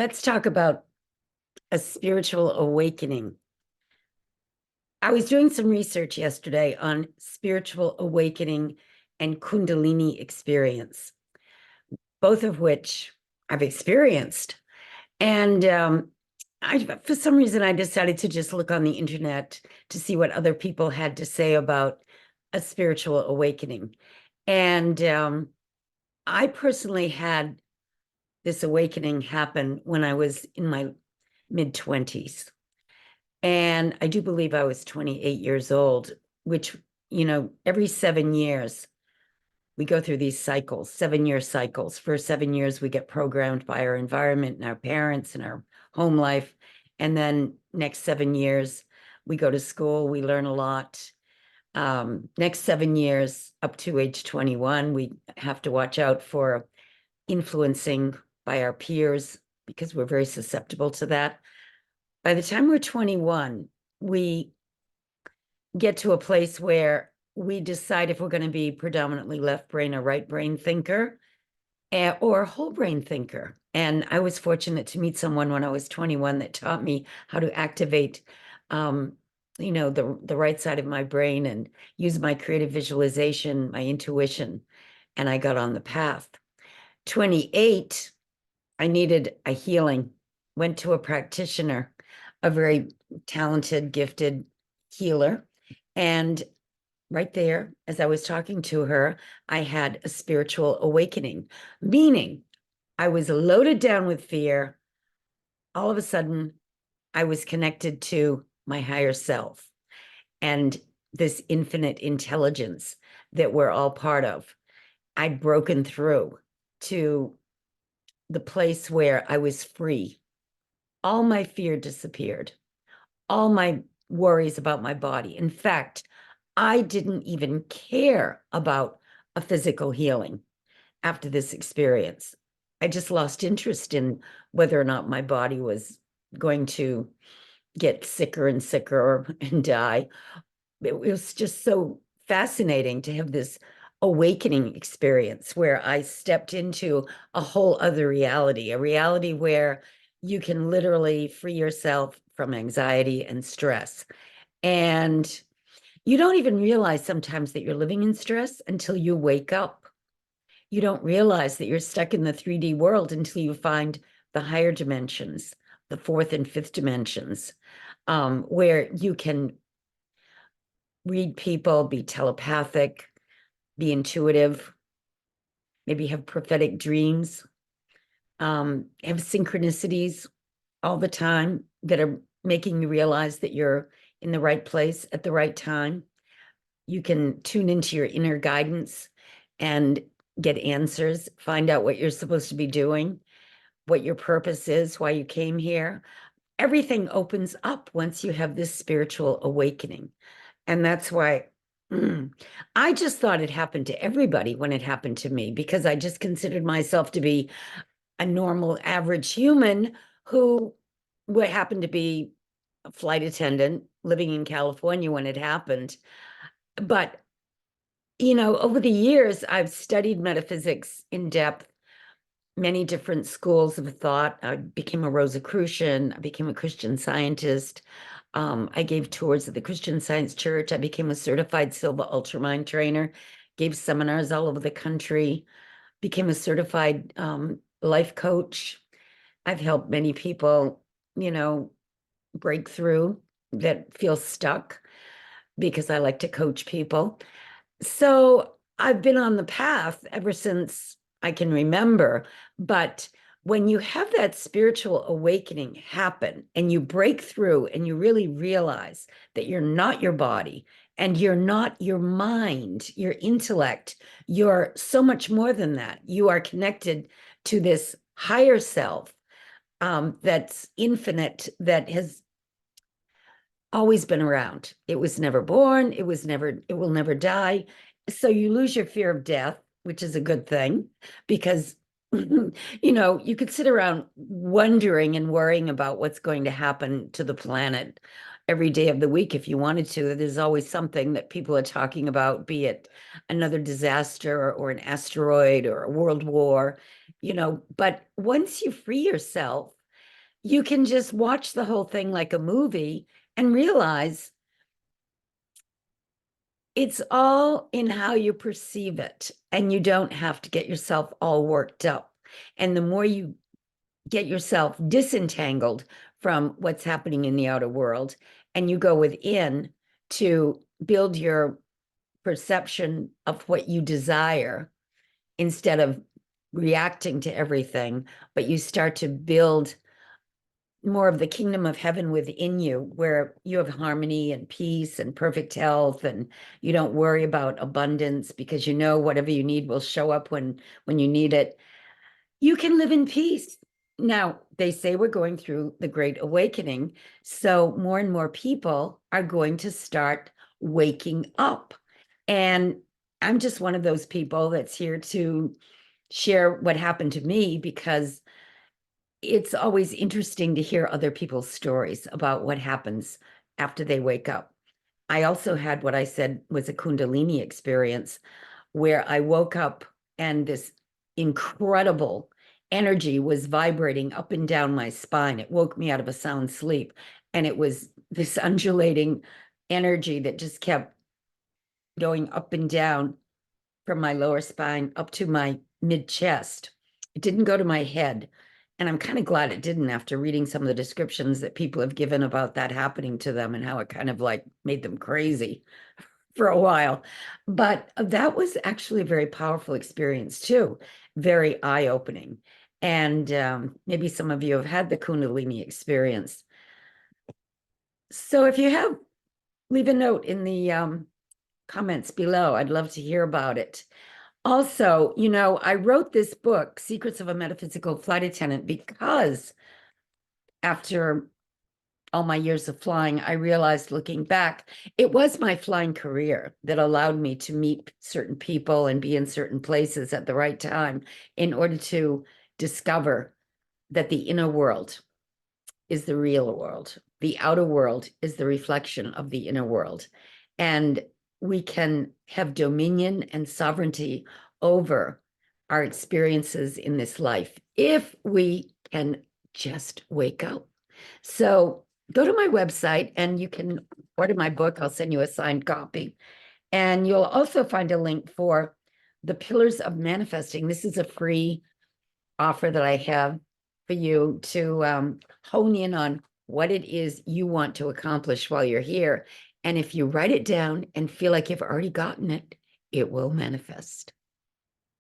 Let's talk about a spiritual awakening. I was doing some research yesterday on spiritual awakening and Kundalini experience, both of which I've experienced. And for some reason, I decided to just look on the internet to see what other people had to say about a spiritual awakening. And I personally had this awakening happen when I was in my mid-20s. And I do believe I was 28 years old, which, every 7 years, we go through these cycles, 7-year cycles. For 7 years, we get programmed by our environment and our parents and our home life. And then next 7 years, we go to school, we learn a lot. Next 7 years, up to age 21, we have to watch out for influencing by our peers because we're very susceptible to that. By the time we're 21, we get to a place where we decide if we're going to be predominantly left brain or right brain thinker or whole brain thinker. And I was fortunate to meet someone when I was 21 that taught me how to activate, the right side of my brain and use my creative visualization, my intuition, and I got on the path. 28, I needed a healing, went to a practitioner, a very talented, gifted healer. And right there, as I was talking to her, I had a spiritual awakening, meaning I was loaded down with fear. All of a sudden, I was connected to my higher self and this infinite intelligence that we're all part of. I'd broken through to the place where I was free. All my fear disappeared, all my worries about my body. In fact, I didn't even care about a physical healing after this experience. I just lost interest in whether or not my body was going to get sicker and sicker and die. It was just so fascinating to have this awakening experience where I stepped into a whole other reality, a reality where you can literally free yourself from anxiety and stress. And you don't even realize sometimes that you're living in stress until you wake up. You don't realize that you're stuck in the 3D world until you find the higher dimensions, the fourth and fifth dimensions, where you can read people, be telepathic, be intuitive, maybe have prophetic dreams, have synchronicities all the time that are making you realize that you're in the right place at the right time. You can tune into your inner guidance and get answers, find out what you're supposed to be doing, what your purpose is, why you came here. Everything opens up once you have this spiritual awakening. And that's why I just thought it happened to everybody when it happened to me, because I just considered myself to be a normal, average human who would happen to be a flight attendant living in California when it happened. But, over the years, I've studied metaphysics in depth, many different schools of thought. I became a Rosicrucian. I became a Christian Scientist. I gave tours at the Christian Science Church. I became a certified Silva Ultramind trainer, gave seminars all over the country, became a certified life coach. I've helped many people, break through that feel stuck because I like to coach people. So I've been on the path ever since I can remember. But when you have that spiritual awakening happen and you break through and you really realize that you're not your body and you're not your mind, your intellect, you're so much more than that. You are connected to this higher self that's infinite, that has always been around. It was never born. It will never die. So you lose your fear of death, which is a good thing because, you could sit around wondering and worrying about what's going to happen to the planet every day of the week if you wanted to. There's always something that people are talking about, be it another disaster or an asteroid or a world war, but once you free yourself, you can just watch the whole thing like a movie and realize it's all in how you perceive it, and you don't have to get yourself all worked up. And the more you get yourself disentangled from what's happening in the outer world, and you go within to build your perception of what you desire instead of reacting to everything, but you start to build more of the kingdom of heaven within you, where you have harmony and peace and perfect health, and you don't worry about abundance because you know whatever you need will show up when you need it. You can live in peace. Now, they say we're going through the Great Awakening, so more and more people are going to start waking up. And I'm just one of those people that's here to share what happened to me, because it's always interesting to hear other people's stories about what happens after they wake up. I also had what I said was a Kundalini experience, where I woke up and this incredible energy was vibrating up and down my spine. It woke me out of a sound sleep. And it was this undulating energy that just kept going up and down from my lower spine up to my mid chest. It didn't go to my head. And I'm kind of glad it didn't, after reading some of the descriptions that people have given about that happening to them and how it kind of like made them crazy for a while. But that was actually a very powerful experience too, very eye-opening. And maybe some of you have had the Kundalini experience. So if you have, leave a note in the comments below. I'd love to hear about it. Also, I wrote this book, Secrets of a Metaphysical Flight Attendant, because after all my years of flying, I realized, looking back, it was my flying career that allowed me to meet certain people and be in certain places at the right time in order to discover that the inner world is the real world. The outer world is the reflection of the inner world. And we can have dominion and sovereignty over our experiences in this life if we can just wake up. So go to my website and you can order my book. I'll send you a signed copy. And you'll also find a link for the Pillars of Manifesting. This is a free offer that I have for you to hone in on what it is you want to accomplish while you're here. And if you write it down and feel like you've already gotten it, it will manifest.